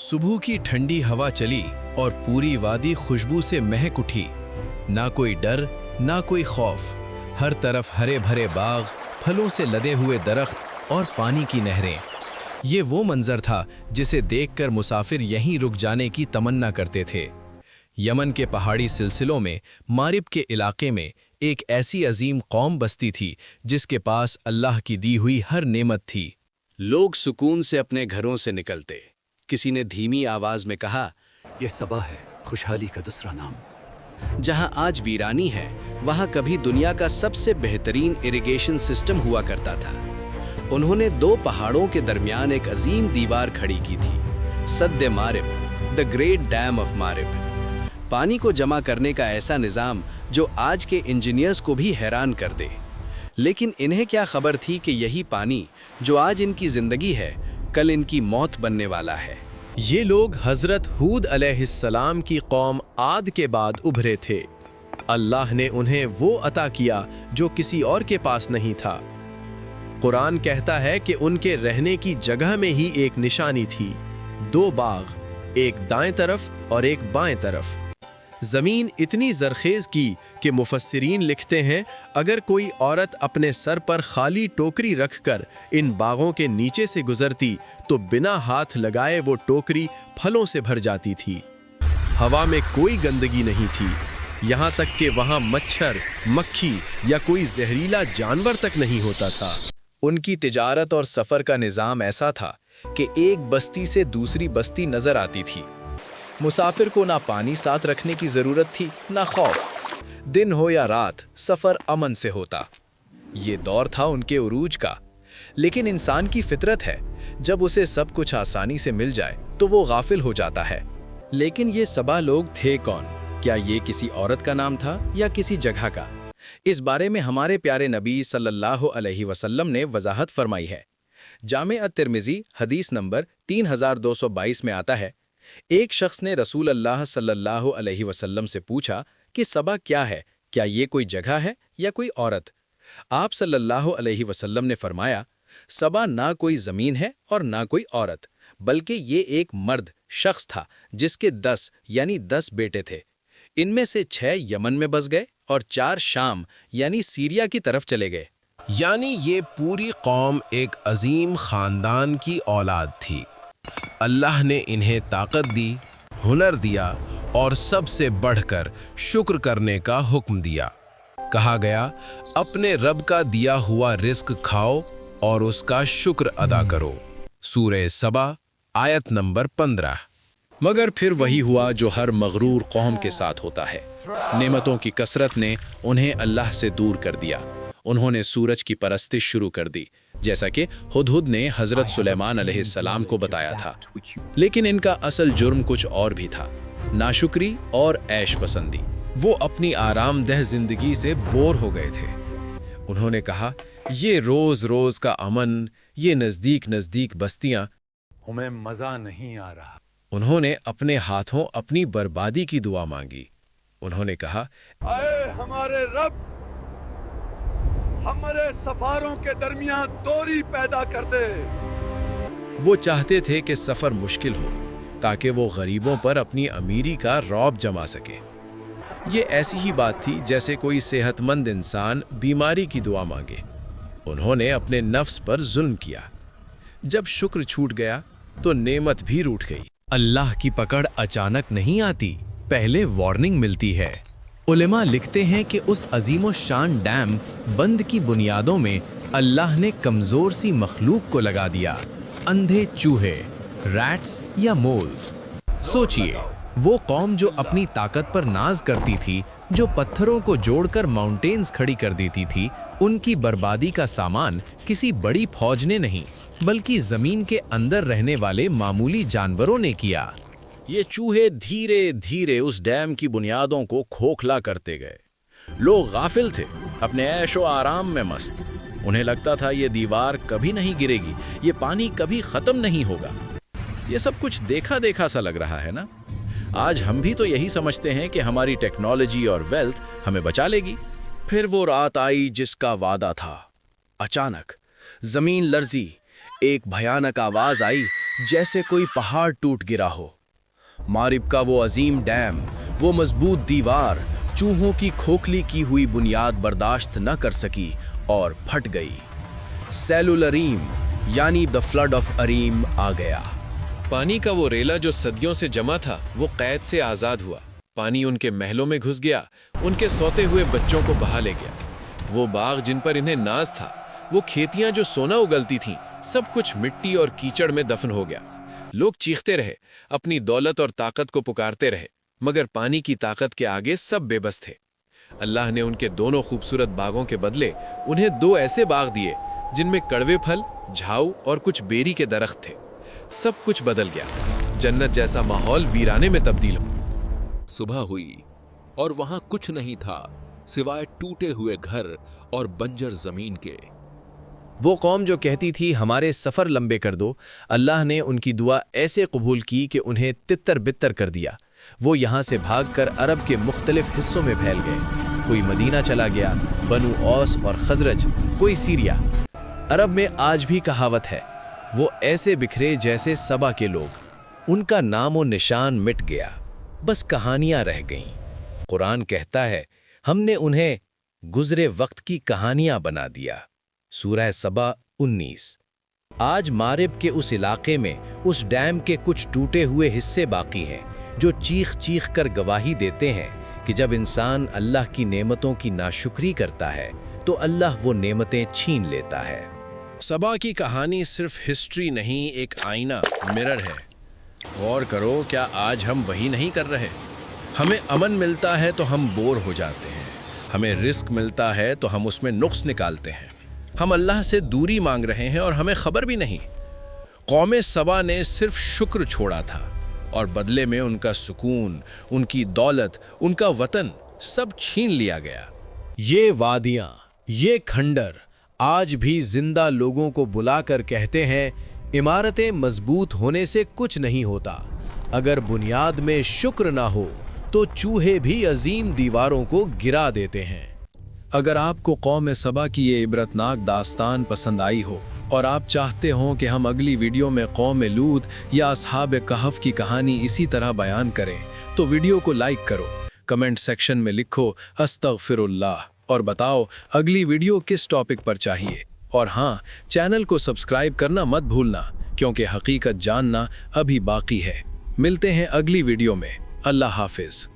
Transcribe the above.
सुबह की ठंडी हवा चली और पूरी वादी खुशबू से महक उठी। ना कोई डर, ना कोई खौफ। हर तरफ हरे भरे बाग, फलों से लदे हुए दरख्त और पानी की नहरें। ये वो मंजर था जिसे देखकर मुसाफिर यहीं रुक जाने की तमन्ना करते थे। यमन के पहाड़ी सिलसिलों में मारिब के इलाके में एक ऐसी अजीम कौम बसती थी जिसके पास अल्लाह की दी हुई हर नेमत थी। लोग सुकून से अपने घरों से निकलते। किसी ने धीमी आवाज में कहा, यह सबा है, खुशहाली का दूसरा नाम। जहां आज वीरानी है, वहां कभी दुनिया का सबसे बेहतरीन इरिगेशन सिस्टम हुआ करता था। उन्होंने दो पहाड़ों के दरमियान एक अजीम दीवार खड़ी की थी, सद्दे मारिब, द ग्रेट डैम ऑफ मारिब। पानी को जमा करने का ऐसा निज़ाम जो आज के इंजीनियर्स को भी हैरान कर दे। लेकिन इन्हें क्या खबर थी कि यही पानी जो आज इनकी ज़िंदगी है, कल इनकी मौत बनने वाला है। ये लोग हज़रत हूद अलैहिस्सलाम की कौम आद के बाद उभरे थे। अल्लाह ने उन्हें वो अता किया जो किसी और के पास नहीं था। कुरान कहता है कि उनके रहने की जगह में ही एक निशानी थी, दो बाग, एक दाएं तरफ और एक बाएं तरफ। ज़मीन इतनी ज़रखेज़ की कि मुफस्सिरीन लिखते हैं, अगर कोई औरत अपने सर पर खाली टोकरी रखकर इन बागों के नीचे से गुजरती तो बिना हाथ लगाए वो टोकरी फलों से भर जाती थी। हवा में कोई गंदगी नहीं थी, यहाँ तक कि वहाँ मच्छर, मक्खी या कोई जहरीला जानवर तक नहीं होता था। उनकी तिजारत और सफ़र का निज़ाम ऐसा था कि एक बस्ती से दूसरी बस्ती नज़र आती थी। मुसाफिर को ना पानी साथ रखने की ज़रूरत थी, ना खौफ। दिन हो या रात, सफ़र अमन से होता। ये दौर था उनके उरूज का। लेकिन इंसान की फितरत है, जब उसे सब कुछ आसानी से मिल जाए तो वो गाफिल हो जाता है। लेकिन ये सबा लोग थे कौन? क्या ये किसी औरत का नाम था या किसी जगह का? इस बारे में हमारे प्यारे नबी सल्लल्लाहु अलैहि वसल्लम ने वजाहत फरमाई है। जामे अत-तिर्मिज़ी हदीस नंबर 3222 में आता है, एक शख्स ने रसूल अल्लाह सल्लल्लाहु अलैहि वसल्लम से पूछा कि सबा क्या है, क्या ये कोई जगह है या कोई औरत? आप सल्लल्लाहु अलैहि वसल्लम ने फरमाया, सबा ना कोई ज़मीन है और ना कोई औरत, बल्कि ये एक मर्द शख्स था जिसके 10 बेटे थे। इनमें से 6 यमन में बस गए और 4 शाम यानी सीरिया की तरफ चले गए। यानी ये पूरी कौम एक अजीम ख़ानदान की औलाद थी। अल्लाह ने इन्हें ताकत दी, हुनर दिया और सबसे बढ़कर शुक्र करने का हुक्म दिया। कहा गया, अपने रब का दिया हुआ रिस्क खाओ और उसका शुक्र अदा करो। सूरह सबा आयत नंबर 15। मगर फिर वही हुआ जो हर मगरूर कौम के साथ होता है। नेमतों की कसरत ने उन्हें अल्लाह से दूर कर दिया। उन्होंने सूरज की परस्तिश शुरू कर दी, जैसा कि हुदहुद ने हज़रत सुलेमान अलैहिस्सलाम को बताया था। लेकिन इनका असल जुर्म कुछ और भी था, नाशुक्री और ऐश पसंदी। वो अपनी आरामदेह जिंदगी से बोर हो गए थे। उन्होंने कहा, ये रोज रोज का अमन, ये नज़दीक नज़दीक बस्तियां, हमें मजा नहीं आ रहा। उन्होंने अपने हाथों अपनी बर्बादी की दुआ मांगी। उन्होंने कहा, आए हमारे रब, हमारे सफारों के दरमियान दूरी पैदा कर दे। वो चाहते थे कि सफ़र मुश्किल हो ताकि वो गरीबों पर अपनी अमीरी का रौब जमा सके। ये ऐसी ही बात थी जैसे कोई सेहतमंद इंसान बीमारी की दुआ मांगे। उन्होंने अपने नफ्स पर जुल्म किया। जब शुक्र छूट गया तो नेमत भी रूठ गई। अल्लाह की पकड़ अचानक नहीं आती, पहले वार्निंग मिलती है। उलेमा लिखते हैं कि उस अजीमो शान डैम बंद की बुनियादों में अल्लाह ने कमज़ोर सी मखलूक को लगा दिया, अंधे चूहे, रैट्स या मोल्स। सोचिए, वो कौम जो अपनी ताकत पर नाज करती थी, जो पत्थरों को जोड़कर माउंटेन्स खड़ी कर देती थी, उनकी बर्बादी का सामान किसी बड़ी फौज ने नहीं, बल्कि ज़मीन के अंदर रहने वाले मामूली जानवरों ने किया। ये चूहे धीरे धीरे उस डैम की बुनियादों को खोखला करते गए। लोग गाफिल थे, अपने ऐशो आराम में मस्त। उन्हें लगता था ये दीवार कभी नहीं गिरेगी, ये पानी कभी ख़त्म नहीं होगा। ये सब कुछ देखा देखा सा लग रहा है ना? आज हम भी तो यही समझते हैं कि हमारी टेक्नोलॉजी और वेल्थ हमें बचा लेगी। फिर वो रात आई जिसका वादा था। अचानक ज़मीन लर्जी, एक भयानक आवाज़ आई जैसे कोई पहाड़ टूट गिरा हो। मारिब का वो अजीम डैम, वो मजबूत दीवार चूहों की खोखली की हुई बुनियाद बर्दाश्त न कर सकी और फट गई। सैलुल अरीम यानी द फ्लड ऑफ अरीम आ गया। पानी का वो रेला जो सदियों से जमा था वो कैद से आज़ाद हुआ। पानी उनके महलों में घुस गया, उनके सोते हुए बच्चों को बहा ले गया। वो बाग जिन पर इन्हें नाज था, वो खेतियां जो सोना उगलती थीं, सब कुछ मिट्टी और कीचड़ में दफन हो गया। लोग चीखते रहे, अपनी दौलत और ताकत को पुकारते रहे, मगर पानी की ताकत के आगे सब बेबस थे। अल्लाह ने उनके दोनों खूबसूरत बागों के बदले उन्हें दो ऐसे बाग दिए जिनमें कड़वे फल, झाऊ और कुछ बेरी के दरख्त थे। सब कुछ बदल गया। जन्नत जैसा माहौल वीराने में तब्दील हो। सुबह हुई और वहां कुछ नहीं था सिवाय टूटे हुए घर और बंजर जमीन के। वो कौम जो कहती थी हमारे सफ़र लंबे कर दो, अल्लाह ने उनकी दुआ ऐसे कबूल की कि उन्हें तितर बितर कर दिया। वो यहाँ से भागकर अरब के मुख्तलिफ हिस्सों में फैल गए। कोई मदीना चला गया, बनु औस और खजरज, कोई सीरिया। अरब में आज भी कहावत है, वो ऐसे बिखरे जैसे सबा के लोग। उनका नामो निशान मिट गया, बस कहानियां रह गईं। कुरान कहता है, हमने उन्हें गुजरे वक्त की कहानियां बना दिया। सूरह सबा 19। आज मारिब के उस इलाके में उस डैम के कुछ टूटे हुए हिस्से बाकी हैं जो चीख चीख कर गवाही देते हैं कि जब इंसान अल्लाह की नेमतों की नाशुक्री करता है तो अल्लाह वो नेमतें छीन लेता है। सबा की कहानी सिर्फ हिस्ट्री नहीं, एक आईना, मिरर है। गौर करो, क्या आज हम वही नहीं कर रहे? हमें अमन मिलता है तो हम बोर हो जाते हैं, हमें रिस्क मिलता है तो हम उसमें नुक्स निकालते हैं। हम अल्लाह से दूरी मांग रहे हैं और हमें खबर भी नहीं। कौमे सबा ने सिर्फ शुक्र छोड़ा था और बदले में उनका सुकून, उनकी दौलत, उनका वतन सब छीन लिया गया। ये वादियां, ये खंडर आज भी जिंदा लोगों को बुलाकर कहते हैं, इमारतें मजबूत होने से कुछ नहीं होता, अगर बुनियाद में शुक्र ना हो तो चूहे भी अजीम दीवारों को गिरा देते हैं। अगर आपको कौम सबा की ये इबरतनाक दास्तान पसंद आई हो और आप चाहते हो कि हम अगली वीडियो में कौम लूत या असहाब कहफ की कहानी इसी तरह बयान करें, तो वीडियो को लाइक करो, कमेंट सेक्शन में लिखो अस्तगफिरुल्लाह और बताओ अगली वीडियो किस टॉपिक पर चाहिए। और हाँ, चैनल को सब्सक्राइब करना मत भूलना, क्योंकि हकीकत जानना अभी बाकी है। मिलते हैं अगली वीडियो में। अल्लाह हाफिज।